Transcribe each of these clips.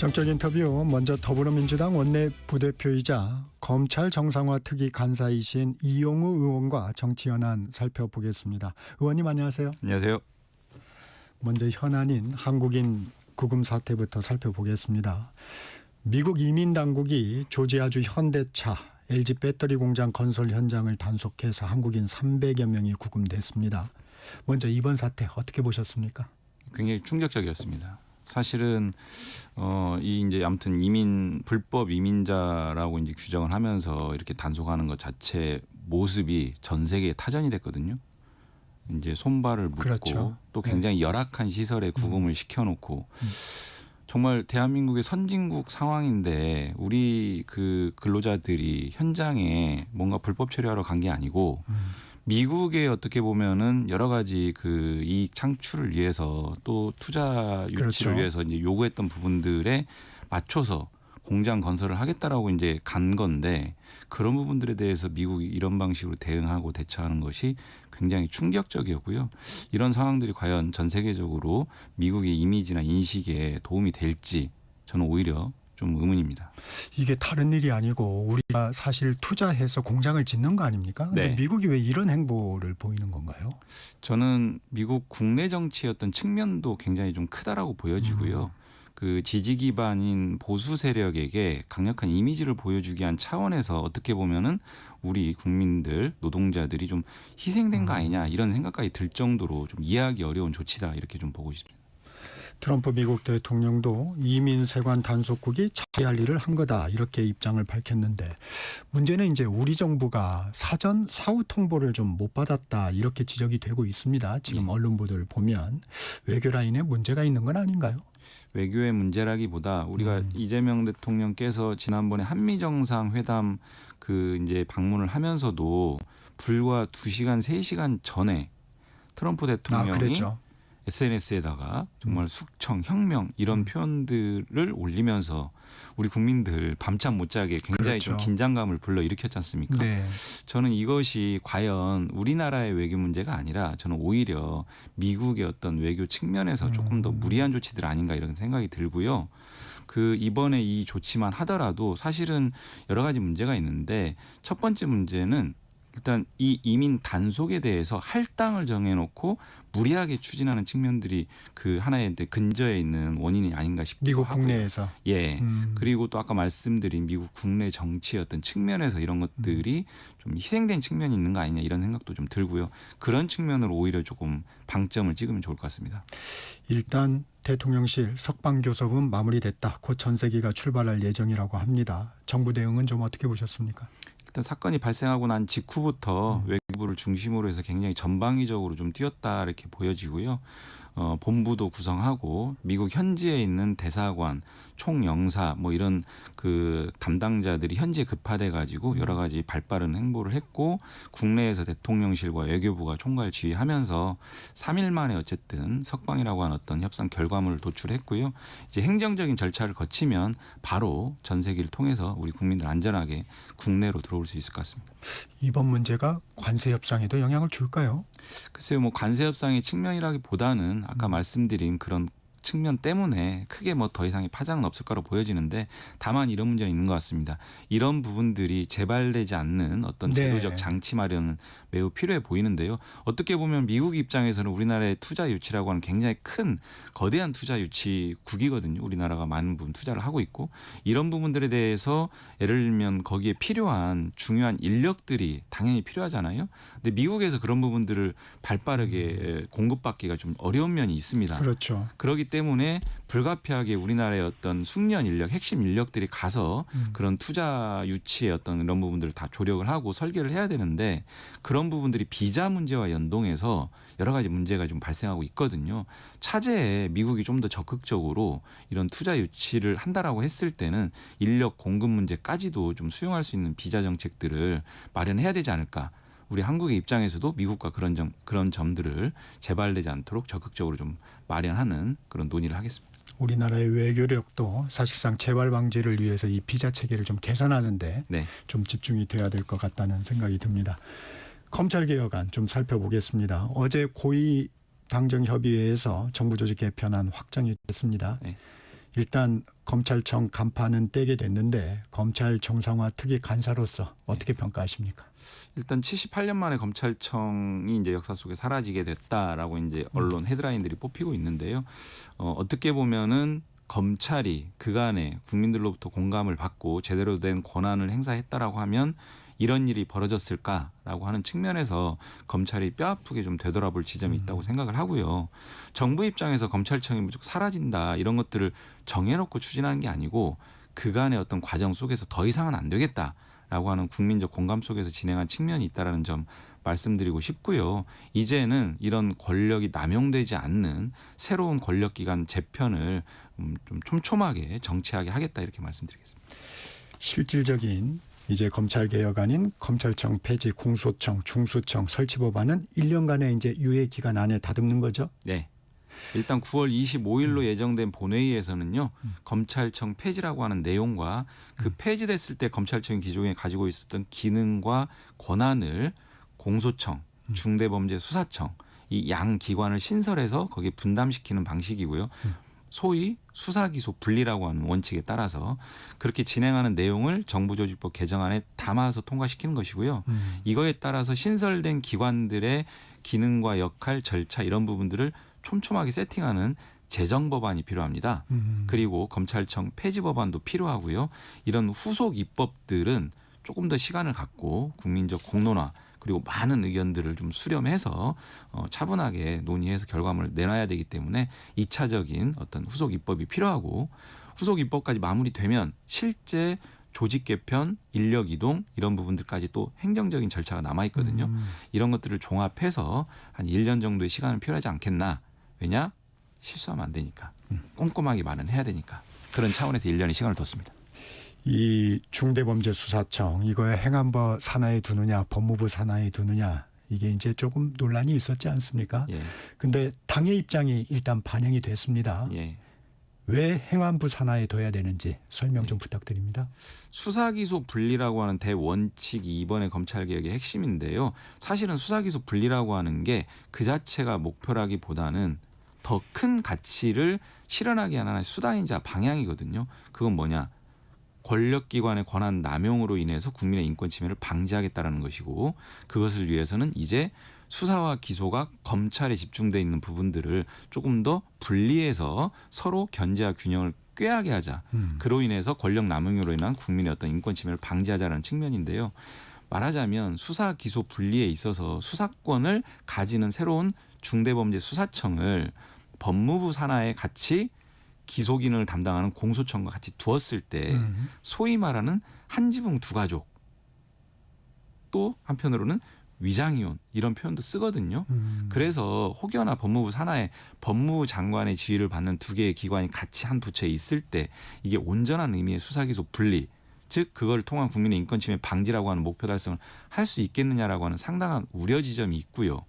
정격 인터뷰 먼저 더불어민주당 원내 부대표이자 검찰 정상화 특위 간사이신 이용우 의원과 정치 현안 살펴보겠습니다. 의원님 안녕하세요. 안녕하세요. 먼저 현안인 한국인 구금 사태부터 살펴보겠습니다. 미국 이민 당국이 조지아주 현대차 LG 배터리 공장 건설 현장을 단속해서 한국인 300여 명이 구금됐습니다. 먼저 이번 사태 어떻게 보셨습니까? 굉장히 충격적이었습니다. 사실은 이 이제 아무튼 불법 이민자라고 이제 규정을 하면서 이렇게 단속하는 것 자체 모습이 전 세계에 타전이 됐거든요. 이제 손발을 묶고 그렇죠. 또 굉장히 열악한 시설에 구금을 시켜놓고 정말 대한민국의 선진국 상황인데 우리 그 근로자들이 현장에 뭔가 불법 처리하러 간 게 아니고 미국의 어떻게 보면은 여러 가지 그 이익 창출을 위해서 또 투자 유치를 그렇죠. 위해서 이제 요구했던 부분들에 맞춰서 공장 건설을 하겠다라고 이제 간 건데 그런 부분들에 대해서 미국이 이런 방식으로 대응하고 대처하는 것이 굉장히 충격적이었고요. 이런 상황들이 과연 전 세계적으로 미국의 이미지나 인식에 도움이 될지 저는 오히려 좀 의문입니다. 이게 다른 일이 아니고 우리가 사실 투자해서 공장을 짓는 거 아닙니까? 근데 네. 미국이 왜 이런 행보를 보이는 건가요? 저는 미국 국내 정치의 어떤 측면도 굉장히 좀 크다라고 보여지고요. 그 지지 기반인 보수 세력에게 강력한 이미지를 보여주기 위한 차원에서 어떻게 보면은 우리 국민들 노동자들이 좀 희생된 거 아니냐 이런 생각까지 들 정도로 좀 이해하기 어려운 조치다 이렇게 좀 보고 싶습니다. 트럼프 미국 대통령도 이민 세관 단속국이 자해할 일을 한 거다 이렇게 입장을 밝혔는데 문제는 이제 우리 정부가 사전 사후 통보를 좀 못 받았다 이렇게 지적이 되고 있습니다. 지금 언론 보도를 보면 외교 라인에 문제가 있는 건 아닌가요? 외교의 문제라기보다 우리가 이재명 대통령께서 지난번에 한미 정상회담 그 이제 방문을 하면서도 불과 2시간 3시간 전에 트럼프 대통령이 그랬죠. SNS에다가 정말 숙청, 혁명 이런 표현들을 올리면서 우리 국민들 밤잠 못 자게 굉장히 그렇죠. 좀 긴장감을 불러일으켰지 않습니까? 네. 저는 이것이 과연 우리나라의 외교 문제가 아니라 저는 오히려 미국의 어떤 외교 측면에서 조금 더 무리한 조치들 아닌가 이런 생각이 들고요. 그 이번에 이 조치만 하더라도 사실은 여러 가지 문제가 있는데 첫 번째 문제는 일단 이 이민 단속에 대해서 할당을 정해놓고 무리하게 추진하는 측면들이 그 하나의 근저에 있는 원인이 아닌가 싶기도 미국 하고요. 국내에서. 예. 그리고 또 아까 말씀드린 미국 국내 정치의 어떤 측면에서 이런 것들이 좀 희생된 측면이 있는 거 아니냐 이런 생각도 좀 들고요. 그런 측면으로 오히려 조금 방점을 찍으면 좋을 것 같습니다. 일단 대통령실 석방교섭은 마무리됐다. 곧 전세기가 출발할 예정이라고 합니다. 정부 대응은 좀 어떻게 보셨습니까? 일단 사건이 발생하고 난 직후부터 외교부를 중심으로 해서 굉장히 전방위적으로 좀 뛰었다 이렇게 보여지고요. 본부도 구성하고 미국 현지에 있는 대사관, 총영사 뭐 이런 그 담당자들이 현지에 급파돼 가지고 여러 가지 발빠른 행보를 했고 국내에서 대통령실과 외교부가 총괄 지휘하면서 3일 만에 어쨌든 석방이라고 하는 어떤 협상 결과물을 도출했고요. 이제 행정적인 절차를 거치면 바로 전세기를 통해서 우리 국민들 안전하게 국내로 들어올 수 있을 것 같습니다. 이번 문제가 관세 협상에도 영향을 줄까요? 글쎄요, 뭐 관세 협상의 측면이라기보다는 아까 말씀드린 그런 측면 때문에 크게 뭐 더 이상의 파장은 없을 거로 보여지는데 다만 이런 문제는 있는 것 같습니다. 이런 부분들이 재발되지 않는 어떤 제도적 장치 마련은 매우 필요해 보이는데요. 어떻게 보면 미국 입장에서는 우리나라의 투자 유치라고 하는 굉장히 큰 거대한 투자 유치국이거든요. 우리나라가 많은 부분 투자를 하고 있고 이런 부분들에 대해서 예를 들면 거기에 필요한 중요한 인력들이 당연히 필요하잖아요. 근데 미국에서 그런 부분들을 발빠르게 공급받기가 좀 어려운 면이 있습니다. 그렇죠. 그렇기 때문에 불가피하게 우리나라의 어떤 숙련 인력, 핵심 인력들이 가서 그런 투자 유치의 어떤 이런 부분들을 다 조력을 하고 설계를 해야 되는데 그런 부분들이 비자 문제와 연동해서 여러 가지 문제가 좀 발생하고 있거든요. 차제에 미국이 좀 더 적극적으로 이런 투자 유치를 한다라고 했을 때는 인력 공급 문제까지도 좀 수용할 수 있는 비자 정책들을 마련해야 되지 않을까. 우리 한국의 입장에서도 미국과 그런 점들을 재발되지 않도록 적극적으로 좀 마련하는 그런 논의를 하겠습니다. 우리나라의 외교력도 사실상 재발 방지를 위해서 이 비자 체계를 좀 개선하는데 네. 좀 집중이 돼야 될 것 같다는 생각이 듭니다. 검찰개혁안 좀 살펴보겠습니다. 어제 고위당정협의회에서 정부조직 개편안 확정이 됐습니다. 네. 일단 검찰청 간판은 떼게 됐는데 검찰 정상화 특위 간사로서 어떻게 평가하십니까? 일단 78년 만에 검찰청이 이제 역사 속에 사라지게 됐다라고 이제 언론 헤드라인들이 뽑히고 있는데요. 어떻게 보면은 검찰이 그간에 국민들로부터 공감을 받고 제대로 된 권한을 행사했다라고 하면 이런 일이 벌어졌을까라고 하는 측면에서 검찰이 뼈아프게 좀 되돌아볼 지점이 있다고 생각을 하고요. 정부 입장에서 검찰청이 무조건 사라진다 이런 것들을 정해놓고 추진하는 게 아니고 그간의 어떤 과정 속에서 더 이상은 안 되겠다라고 하는 국민적 공감 속에서 진행한 측면이 있다라는 점 말씀드리고 싶고요. 이제는 이런 권력이 남용되지 않는 새로운 권력기관 재편을 좀 촘촘하게 정치하게 하겠다 이렇게 말씀드리겠습니다. 실질적인 이제 검찰 개혁 아닌 검찰청 폐지, 공소청, 중수청 설치 법안은 1년간의 이제 유예 기간 안에 다듬는 거죠. 네. 일단 9월 25일로 예정된 본회의에서는요. 검찰청 폐지라고 하는 내용과 그 폐지됐을 때 검찰청이 기존에 가지고 있었던 기능과 권한을 공소청, 중대범죄수사청 이 양 기관을 신설해서 거기에 분담시키는 방식이고요. 소위 수사기소 분리라고 하는 원칙에 따라서 그렇게 진행하는 내용을 정부조직법 개정안에 담아서 통과시키는 것이고요. 이거에 따라서 신설된 기관들의 기능과 역할, 절차 이런 부분들을 촘촘하게 세팅하는 제정 법안이 필요합니다. 그리고 검찰청 폐지 법안도 필요하고요. 이런 후속 입법들은 조금 더 시간을 갖고 국민적 공론화 그리고 많은 의견들을 좀 수렴해서 차분하게 논의해서 결과물을 내놔야 되기 때문에 2차적인 어떤 후속 입법이 필요하고 후속 입법까지 마무리되면 실제 조직 개편, 인력 이동 이런 부분들까지 또 행정적인 절차가 남아 있거든요. 이런 것들을 종합해서 한 1년 정도의 시간은 필요하지 않겠나. 왜냐? 실수하면 안 되니까. 꼼꼼하게 마련해야 되니까. 그런 차원에서 1년의 시간을 뒀습니다. 이 중대범죄수사청 이거에 행안부 산하에 두느냐 법무부 산하에 두느냐 이게 이제 조금 논란이 있었지 않습니까? 예. 근데 당의 입장이 일단 반영이 됐습니다. 예. 왜 행안부 산하에 둬야 되는지 설명 좀 부탁드립니다. 수사기소 분리라고 하는 대원칙이 이번에 검찰개혁의 핵심인데요. 사실은 수사기소 분리라고 하는 게 그 자체가 목표라기보다는 더 큰 가치를 실현하기 위한 하나의 수단이자 방향이거든요. 그건 뭐냐. 권력기관의 권한 남용으로 인해서 국민의 인권 침해를 방지하겠다는 것이고 그것을 위해서는 이제 수사와 기소가 검찰에 집중돼 있는 부분들을 조금 더 분리해서 서로 견제와 균형을 꾀하게 하자. 그로 인해서 권력 남용으로 인한 국민의 어떤 인권 침해를 방지하자는 측면인데요. 말하자면 수사 기소 분리에 있어서 수사권을 가지는 새로운 중대범죄수사청을 법무부 산하에 같이 기소 기능을 담당하는 공소청과 같이 두었을 때 소위 말하는 한 지붕 두 가족 또 한편으로는 위장이혼 이런 표현도 쓰거든요. 그래서 혹여나 법무부 산하에 법무부 장관의 지휘를 받는 두 개의 기관이 같이 한 부처에 있을 때 이게 온전한 의미의 수사기소 분리 즉 그걸 통한 국민의 인권 침해 방지라고 하는 목표 달성을 할 수 있겠느냐라고 하는 상당한 우려 지점이 있고요.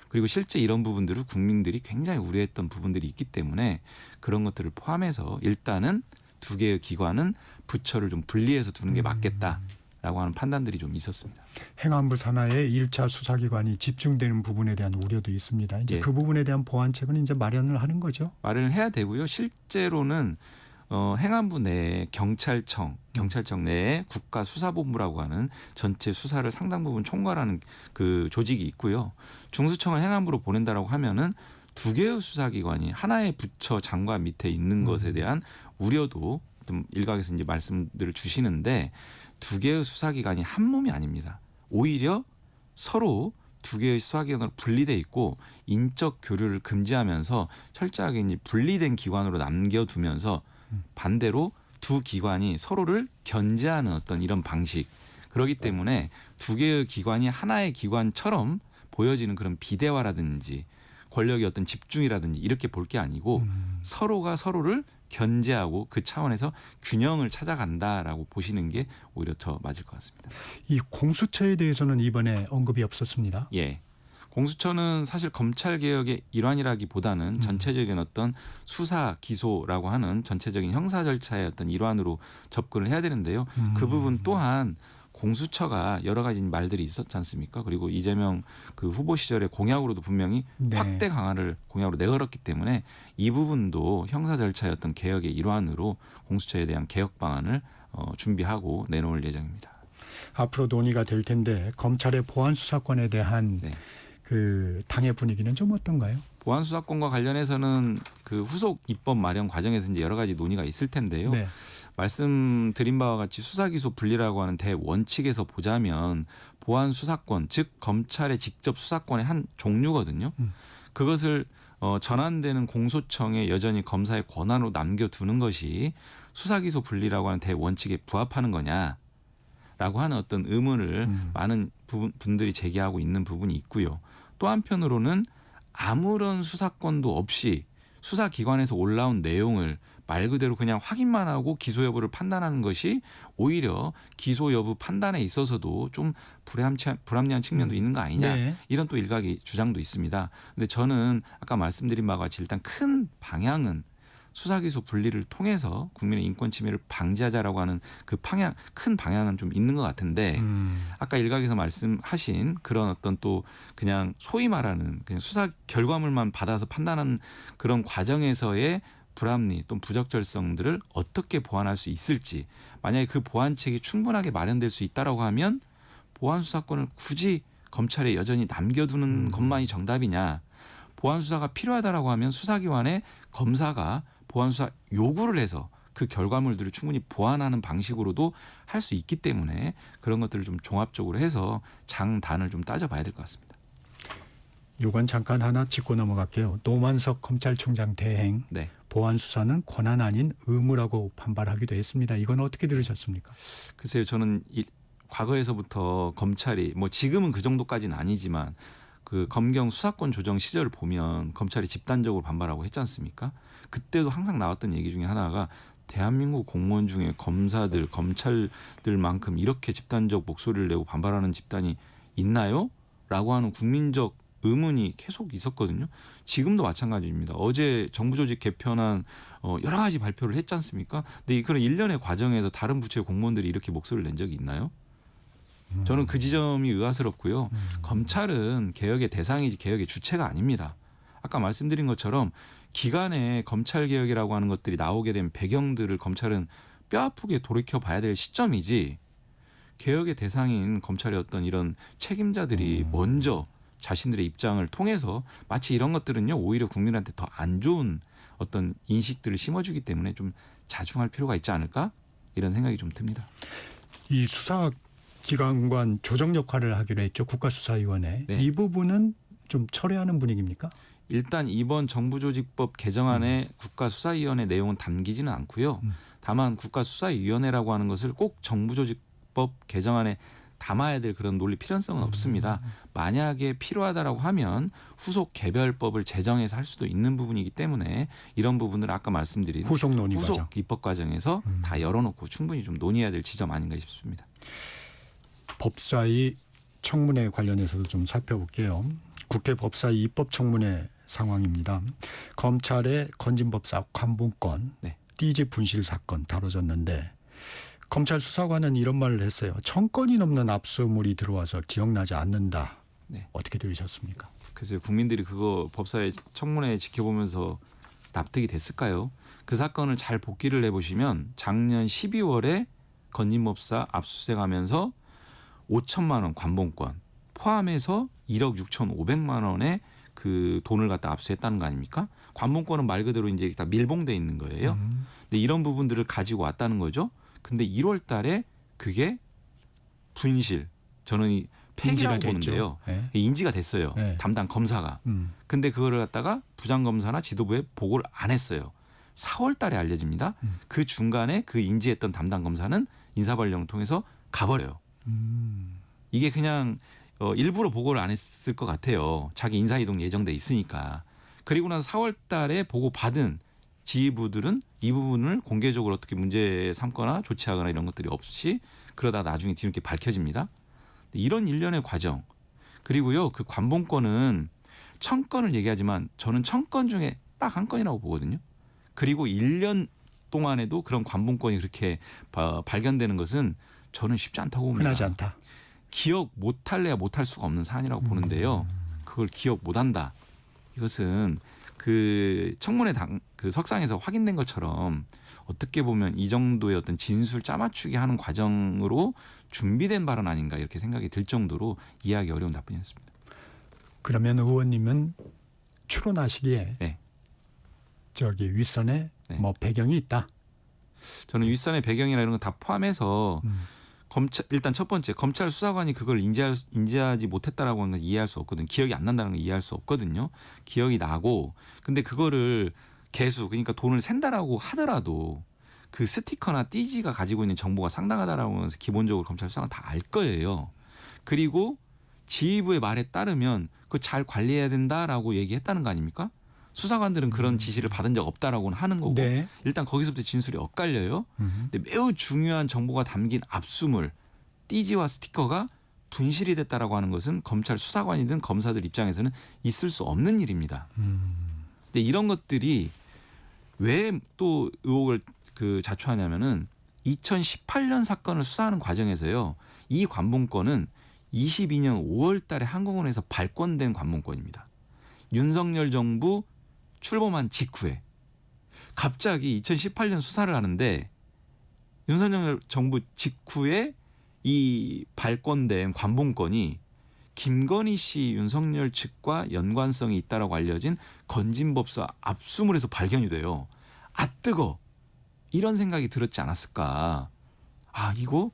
그리고 실제 이런 부분들을 국민들이 굉장히 우려했던 부분들이 있기 때문에 그런 것들을 포함해서 일단은 두 개의 기관은 부처를 좀 분리해서 두는 게 맞겠다라고 하는 판단들이 좀 있었습니다. 행안부 산하에 1차 수사기관이 집중되는 부분에 대한 우려도 있습니다. 이제 예. 그 부분에 대한 보완책은 이제 마련을 하는 거죠. 마련을 해야 되고요. 실제로는 행안부 내에 경찰청 내에 국가수사본부라고 하는 전체 수사를 상당 부분 총괄하는 그 조직이 있고요. 중수청을 행안부로 보낸다라고 하면은 두 개의 수사기관이 하나의 부처 장관 밑에 있는 것에 대한 우려도 좀 일각에서 이제 말씀들을 주시는데 두 개의 수사기관이 한 몸이 아닙니다. 오히려 서로 두 개의 수사기관으로 분리돼 있고 인적 교류를 금지하면서 철저하게 이제 분리된 기관으로 남겨두면서 반대로 두 기관이 서로를 견제하는 어떤 이런 방식. 그렇기 때문에 두 개의 기관이 하나의 기관처럼 보여지는 그런 비대화라든지 권력의 어떤 집중이라든지 이렇게 볼 게 아니고 서로가 서로를 견제하고 그 차원에서 균형을 찾아간다라고 보시는 게 오히려 더 맞을 것 같습니다. 이 공수처에 대해서는 이번에 언급이 없었습니다. 예. 공수처는 사실 검찰 개혁의 일환이라기보다는 전체적인 어떤 수사 기소라고 하는 전체적인 형사 절차의 어떤 일환으로 접근을 해야 되는데요. 그 부분 또한 공수처가 여러 가지 말들이 있었지 않습니까? 그리고 이재명 그 후보 시절에 공약으로도 분명히 네. 확대 강화를 공약으로 내걸었기 때문에 이 부분도 형사 절차의 어떤 개혁의 일환으로 공수처에 대한 개혁 방안을 준비하고 내놓을 예정입니다. 앞으로 논의가 될 텐데 검찰의 보안 수사권에 대한 네. 그 당의 분위기는 좀 어떤가요? 보안 수사권과 관련해서는 그 후속 입법 마련 과정에서 이제 여러 가지 논의가 있을 텐데요. 네. 말씀드린 바와 같이 수사 기소 분리라고 하는 대원칙에서 보자면 보안 수사권, 즉 검찰의 직접 수사권의 한 종류거든요. 그것을 전환되는 공소청에 여전히 검사의 권한으로 남겨두는 것이 수사 기소 분리라고 하는 대원칙에 부합하는 거냐라고 하는 어떤 의문을 많은 분들이 제기하고 있는 부분이 있고요. 또 한편으로는 아무런 수사권도 없이 수사기관에서 올라온 내용을 말 그대로 그냥 확인만 하고 기소 여부를 판단하는 것이 오히려 기소 여부 판단에 있어서도 좀 불합리한 측면도 있는 거 아니냐. 네. 이런 또 일각의 주장도 있습니다. 근데 저는 아까 말씀드린 바와 같이 일단 큰 방향은 수사기소 분리를 통해서 국민의 인권 침해를 방지하자라고 하는 그 큰 방향은 좀 있는 것 같은데 아까 일각에서 말씀하신 그런 어떤 또 그냥 소위 말하는 그냥 수사 결과물만 받아서 판단하는 그런 과정에서의 불합리 또는 부적절성들을 어떻게 보완할 수 있을지, 만약에 그 보완책이 충분하게 마련될 수 있다라고 하면 보안 수사권을 굳이 검찰에 여전히 남겨두는 것만이 정답이냐, 보안 수사가 필요하다라고 하면 수사기관에 검사가 보안 수사 요구를 해서 그 결과물들을 충분히 보완하는 방식으로도 할 수 있기 때문에 그런 것들을 좀 종합적으로 해서 장단을 좀 따져봐야 될 것 같습니다. 요건 잠깐 하나 짚고 넘어갈게요. 노만석 검찰총장 대행 네. 보안 수사는 권한 아닌 의무라고 반발하기도 했습니다. 이건 어떻게 들으셨습니까? 글쎄요, 저는 과거에서부터 검찰이 뭐 지금은 그 정도까지는 아니지만 그 검경 수사권 조정 시절을 보면 검찰이 집단적으로 반발하고 했지 않습니까? 그때도 항상 나왔던 얘기 중에 하나가 대한민국 공무원 중에 검사들, 검찰들만큼 이렇게 집단적 목소리를 내고 반발하는 집단이 있나요? 라고 하는 국민적 의문이 계속 있었거든요. 지금도 마찬가지입니다. 어제 정부조직 개편안 여러 가지 발표를 했지 않습니까? 근데 그런 일련의 과정에서 다른 부처의 공무원들이 이렇게 목소리를 낸 적이 있나요? 저는 그 지점이 의아스럽고요. 검찰은 개혁의 대상이지 개혁의 주체가 아닙니다. 아까 말씀드린 것처럼 기간에 검찰 개혁이라고 하는 것들이 나오게 된 배경들을 검찰은 뼈아프게 돌이켜 봐야 될 시점이지, 개혁의 대상인 검찰의 어떤 이런 책임자들이 먼저 자신들의 입장을 통해서 마치 이런 것들은요 오히려 국민한테 더 안 좋은 어떤 인식들을 심어주기 때문에 좀 자중할 필요가 있지 않을까, 이런 생각이 좀 듭니다. 이 수사기관관 조정 역할을 하기로 했죠. 국가수사위원회. 네. 이 부분은 좀 철회하는 분위기입니까? 일단 이번 정부조직법 개정안에 국가수사위원회 내용은 담기지는 않고요. 다만 국가수사위원회라고 하는 것을 꼭 정부조직법 개정안에 담아야 될 그런 논리 필연성은 없습니다. 만약에 필요하다라고 하면 후속 개별법을 제정해서 할 수도 있는 부분이기 때문에 이런 부분을 아까 말씀드린 후속 논의 후속 과정. 입법 과정에서 다 열어놓고 충분히 좀 논의해야 될 지점 아닌가 싶습니다. 법사위 청문회 관련해서도 좀 살펴볼게요. 국회 법사위 입법청문회 상황입니다. 검찰의 건진법사 관봉권, 네. 띠지 분실 사건 다뤄졌는데 검찰 수사관은 이런 말을 했어요. 1000건이 넘는 압수물이 들어와서 기억나지 않는다. 네. 어떻게 들으셨습니까? 그래서 국민들이 그거 법사위 청문회 지켜보면서 납득이 됐을까요? 그 사건을 잘 복기를 해보시면 작년 12월에 건진법사 압수수색하면서 5천만 원 관봉권 포함해서 1억 6,500만 원의 그 돈을 갖다 압수했다는 거 아닙니까? 관봉권은 말 그대로 이제 다 밀봉돼 있는 거예요. 근데 이런 부분들을 가지고 왔다는 거죠. 근데 1월 달에 그게 분실, 저는 이 폐기라고 보는데요. 네. 인지가 됐어요. 네. 담당 검사가. 근데 그거를 갖다가 부장검사나 지도부에 보고를 안 했어요. 4월 달에 알려집니다. 그 중간에 그 인지했던 담당 검사는 인사발령을 통해서 가버려요. 이게 그냥 일부러 보고를 안 했을 것 같아요. 자기 인사이동 예정돼 있으니까. 그리고 나서 4월 달에 보고 받은 지휘부들은 이 부분을 공개적으로 어떻게 문제 삼거나 조치하거나 이런 것들이 없이 그러다 나중에 뒤늦게 밝혀집니다. 이런 일련의 과정. 그리고요, 그 관봉권은 1000건을 얘기하지만 저는 1000건 중에 딱 한 건이라고 보거든요. 그리고 1년 동안에도 그런 관봉권이 그렇게 발견되는 것은 저는 쉽지 않다고 봅니다. 흔하지 않다. 기억 못할래야 못할 수가 없는 사안이라고 보는데요. 그걸 기억 못한다. 이것은 그 청문회 그 석상에서 확인된 것처럼 어떻게 보면 이 정도의 어떤 진술 짜맞추기 하는 과정으로 준비된 발언 아닌가 이렇게 생각이 들 정도로 이해하기 어려운 답변이었습니다. 그러면 의원님은 추론하시기에 네. 저기 윗선에 네. 뭐 배경이 있다. 저는 윗선의 배경이나 이런 거 다 포함해서 검찰 일단 첫 번째 검찰 수사관이 그걸 인지하지 못했다라고 하는 건 이해할 수 없거든요. 기억이 안 난다는 건 이해할 수 없거든요. 기억이 나고 근데 그거를 개수 그러니까 돈을 샌다라고 하더라도 그 스티커나 띠지가 가지고 있는 정보가 상당하다라고 해서 기본적으로 검찰 수사관 다 알 거예요. 그리고 지휘부의 말에 따르면 그거 잘 관리해야 된다라고 얘기했다는 거 아닙니까? 수사관들은 그런 지시를 받은 적 없다라고는 하는 거고 네. 일단 거기서부터 진술이 엇갈려요. 근데 매우 중요한 정보가 담긴 압수물, 띠지와 스티커가 분실이 됐다라고 하는 것은 검찰 수사관이든 검사들 입장에서는 있을 수 없는 일입니다. 근데 이런 것들이 왜 또 의혹을 자초하냐면은 2018년 사건을 수사하는 과정에서요. 이 관본권은 22년 5월 달에 한국은행에서 발권된 관본권입니다. 윤석열 정부 출범한 직후에 갑자기 2018년 수사를 하는데 윤석열 정부 직후에 이 발권된 관본권이 김건희 씨 윤석열 측과 연관성이 있다라고 알려진 건진법사 압수물에서 발견이 돼요. 아 뜨거 이런 생각이 들었지 않았을까. 아 이거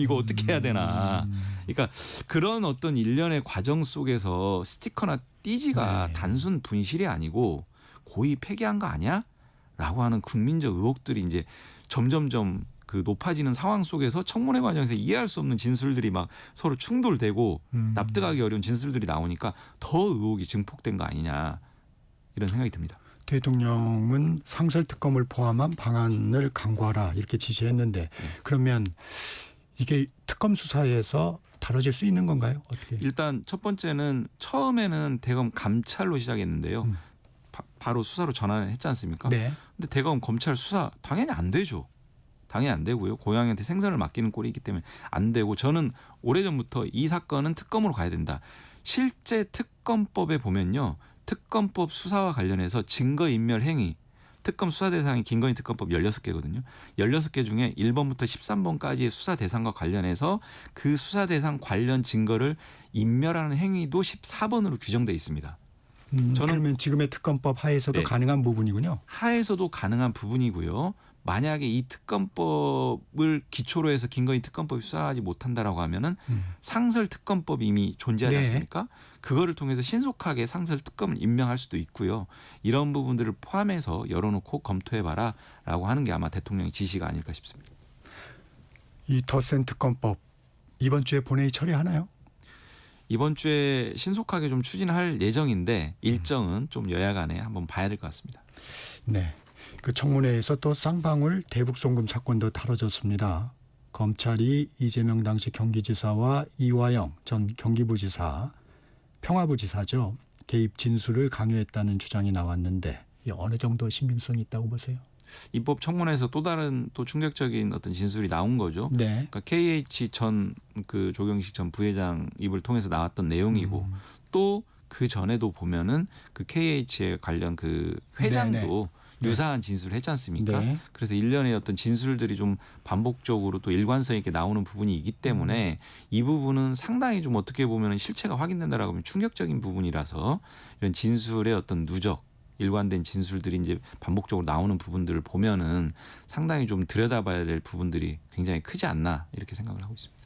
어떻게 해야 되나. 그러니까 그런 어떤 일련의 과정 속에서 스티커나 띠지가 네. 단순 분실이 아니고 고의 폐기한 거 아니야? 라고 하는 국민적 의혹들이 이제 점점점 그 높아지는 상황 속에서 청문회 과정에서 이해할 수 없는 진술들이 막 서로 충돌되고 납득하기 어려운 진술들이 나오니까 더 의혹이 증폭된 거 아니냐 이런 생각이 듭니다. 대통령은 상설특검을 포함한 방안을 강구하라 이렇게 지시했는데 그러면 이게 특검 수사에서 다뤄질 수 있는 건가요? 어떻게? 일단 첫 번째는 처음에는 대검 감찰로 시작했는데요. 바로 수사로 전환을 했지 않습니까? 네. 근데 대검 검찰 수사 당연히 안 되죠. 당연히 안 되고요. 고양이한테 생선을 맡기는 꼴이 있기 때문에 안 되고 저는 오래전부터 이 사건은 특검으로 가야 된다. 실제 특검법에 보면요. 특검법 수사와 관련해서 증거인멸 행위 특검 수사 대상이 김건희 특검법 16개거든요. 16개 중에 1번부터 13번까지의 수사 대상과 관련해서 그 수사 대상 관련 증거를 인멸하는 행위도 14번으로 규정돼 있습니다. 저는 그러면 지금의 특검법 하에서도 네. 가능한 부분이군요. 하에서도 가능한 부분이고요. 만약에 이 특검법을 기초로 해서 김건희 특검법이 수사하지 못한다라고 하면은 상설 특검법이 이미 존재하지 네. 않습니까? 그거를 통해서 신속하게 상설 특검을 임명할 수도 있고요. 이런 부분들을 포함해서 열어놓고 검토해봐라라고 하는 게 아마 대통령의 지시가 아닐까 싶습니다. 이 덧센 특검법 이번 주에 본회의 처리하나요? 이번 주에 신속하게 좀 추진할 예정인데 일정은 좀 여야 간에 한번 봐야 될 것 같습니다. 네. 그 청문회에서 또 쌍방울 대북송금 사건도 다뤄졌습니다. 검찰이 이재명 당시 경기지사와 이화영 전 경기부지사, 평화부지사죠. 개입 진술을 강요했다는 주장이 나왔는데 이 어느 정도 신빙성이 있다고 보세요? 입법 청문회에서 또 다른 또 충격적인 어떤 진술이 나온 거죠. 네. 그러니까 KH 전 그 조경식 전 부회장 입을 통해서 나왔던 내용이고 또 그 전에도 보면은 그 KH에 관련 그 회장도 유사한 진술을 했지 않습니까? 네. 그래서 일련의 어떤 진술들이 좀 반복적으로 또 일관성 있게 나오는 부분이 있기 때문에 이 부분은 상당히 좀 어떻게 보면 실체가 확인된다라고 하면 충격적인 부분이라서 이런 진술의 어떤 누적 일관된 진술들이 이제 반복적으로 나오는 부분들을 보면은 상당히 좀 들여다봐야 될 부분들이 굉장히 크지 않나 이렇게 생각을 하고 있습니다.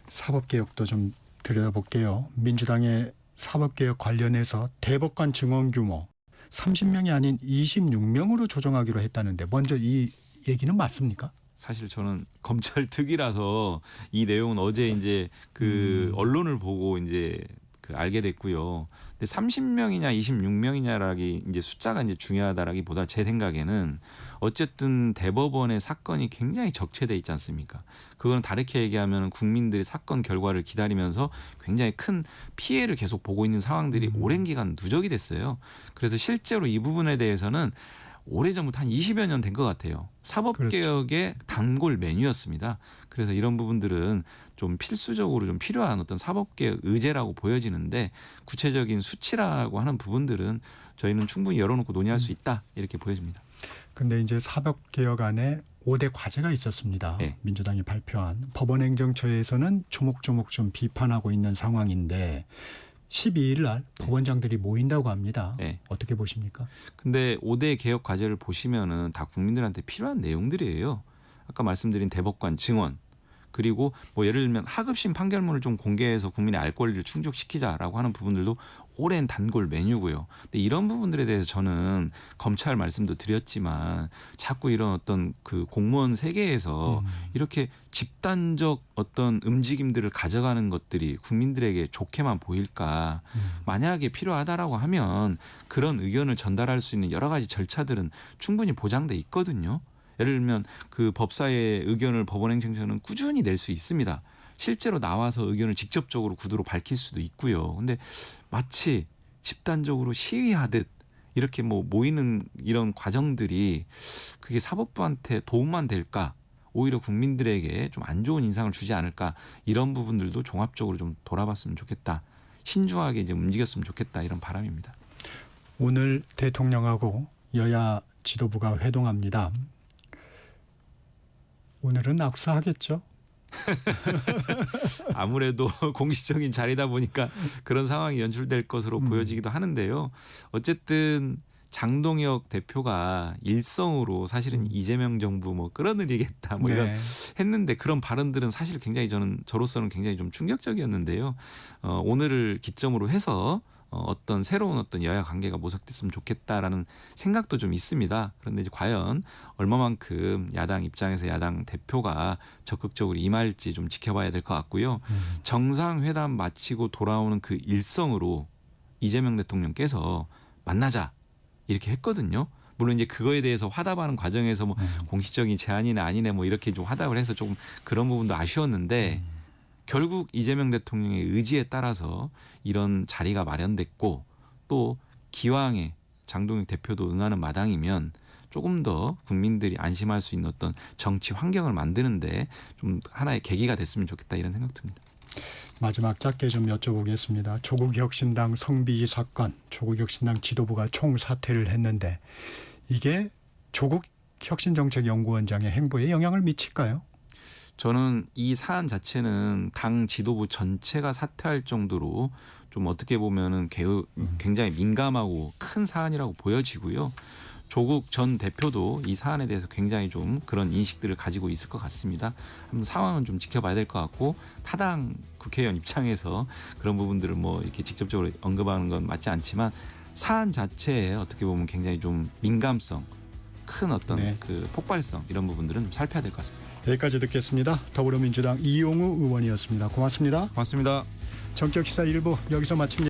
사법개혁도 좀 들여다볼게요. 민주당의 사법개혁 관련해서 대법관 증원 규모 30명이 아닌 26명으로 조정하기로 했다는데 먼저 이 얘기는 맞습니까? 사실 저는 검찰 특위라서 이 내용은 어제 이제 그 언론을 보고 이제 그 알게 됐고요. 근데 30명이냐 26명이냐라기 이제 숫자가 이제 중요하다라기보다 제 생각에는 어쨌든 대법원의 사건이 굉장히 적체돼 있지 않습니까? 그건 다르게 얘기하면 국민들이 사건 결과를 기다리면서 굉장히 큰 피해를 계속 보고 있는 상황들이 오랜 기간 누적이 됐어요. 그래서 실제로 이 부분에 대해서는 오래전부터 한 20여 년 된 것 같아요. 사법개혁의 단골 메뉴였습니다. 그래서 이런 부분들은 좀 필수적으로 좀 필요한 어떤 사법개혁 의제라고 보여지는데 구체적인 수치라고 하는 부분들은 저희는 충분히 열어놓고 논의할 수 있다 이렇게 보여집니다. 근데 이제 사법개혁안에 5대 과제가 있었습니다. 네. 민주당이 발표한 법원행정처에서는 조목조목 좀 비판하고 있는 상황인데 12일 날 법원장들이 모인다고 합니다. 네. 어떻게 보십니까? 근데 5대 개혁 과제를 보시면은 다 국민들한테 필요한 내용들이에요. 아까 말씀드린 대법관 증언 그리고 뭐 예를 들면 하급심 판결문을 좀 공개해서 국민의 알 권리를 충족시키자라고 하는 부분들도 오랜 단골 메뉴고요. 근데 이런 부분들에 대해서 저는 검찰 말씀도 드렸지만 자꾸 이런 어떤 그 공무원 세계에서 이렇게 집단적 어떤 움직임들을 가져가는 것들이 국민들에게 좋게만 보일까? 만약에 필요하다라고 하면 그런 의견을 전달할 수 있는 여러 가지 절차들은 충분히 보장돼 있거든요. 예를 들면 그 법사의 의견을 법원행정처는 꾸준히 낼 수 있습니다. 실제로 나와서 의견을 직접적으로 구두로 밝힐 수도 있고요. 근데 마치 집단적으로 시위하듯 이렇게 뭐 모이는 이런 과정들이 그게 사법부한테 도움만 될까? 오히려 국민들에게 좀 안 좋은 인상을 주지 않을까? 이런 부분들도 종합적으로 좀 돌아봤으면 좋겠다. 신중하게 이제 움직였으면 좋겠다. 이런 바람입니다. 오늘 대통령하고 여야 지도부가 회동합니다. 오늘은 악수하겠죠? 아무래도 공식적인 자리다 보니까 그런 상황이 연출될 것으로 보여지기도 하는데요. 어쨌든 장동혁 대표가 일성으로 사실은 이재명 정부 뭐 끌어들이겠다 뭐 이런 했는데 그런 발언들은 사실 굉장히 저로서는 굉장히 좀 충격적이었는데요. 오늘을 기점으로 해서 어떤 새로운 어떤 여야 관계가 모색됐으면 좋겠다라는 생각도 좀 있습니다. 그런데 이제 과연 얼마만큼 야당 입장에서 야당 대표가 적극적으로 임할지 좀 지켜봐야 될 것 같고요. 정상회담 마치고 돌아오는 그 일성으로 이재명 대통령께서 만나자 이렇게 했거든요. 물론 이제 그거에 대해서 화답하는 과정에서 뭐 공식적인 제안이나 아니네 뭐 이렇게 좀 화답을 해서 조금 그런 부분도 아쉬웠는데 결국 이재명 대통령의 의지에 따라서 이런 자리가 마련됐고 또 기왕에 장동혁 대표도 응하는 마당이면 조금 더 국민들이 안심할 수 있는 어떤 정치 환경을 만드는데 좀 하나의 계기가 됐으면 좋겠다 이런 생각 듭니다. 마지막 짧게 좀 여쭤보겠습니다. 조국혁신당 성비위 사건, 조국혁신당 지도부가 총사퇴를 했는데 이게 조국혁신정책연구원장의 행보에 영향을 미칠까요? 저는 이 사안 자체는 당 지도부 전체가 사퇴할 정도로 좀 어떻게 보면은 굉장히 민감하고 큰 사안이라고 보여지고요. 조국 전 대표도 이 사안에 대해서 굉장히 좀 그런 인식들을 가지고 있을 것 같습니다. 한번 상황은 좀 지켜봐야 될 것 같고 타당 국회의원 입장에서 그런 부분들을 뭐 이렇게 직접적으로 언급하는 건 맞지 않지만 사안 자체에 어떻게 보면 굉장히 좀 민감성, 큰 어떤 그 폭발성 이런 부분들은 좀 살펴야 될 것 같습니다. 여기까지 듣겠습니다. 더불어민주당 이용우 의원이었습니다. 고맙습니다. 고맙습니다. 전격시사 1부 여기서 마칩니다.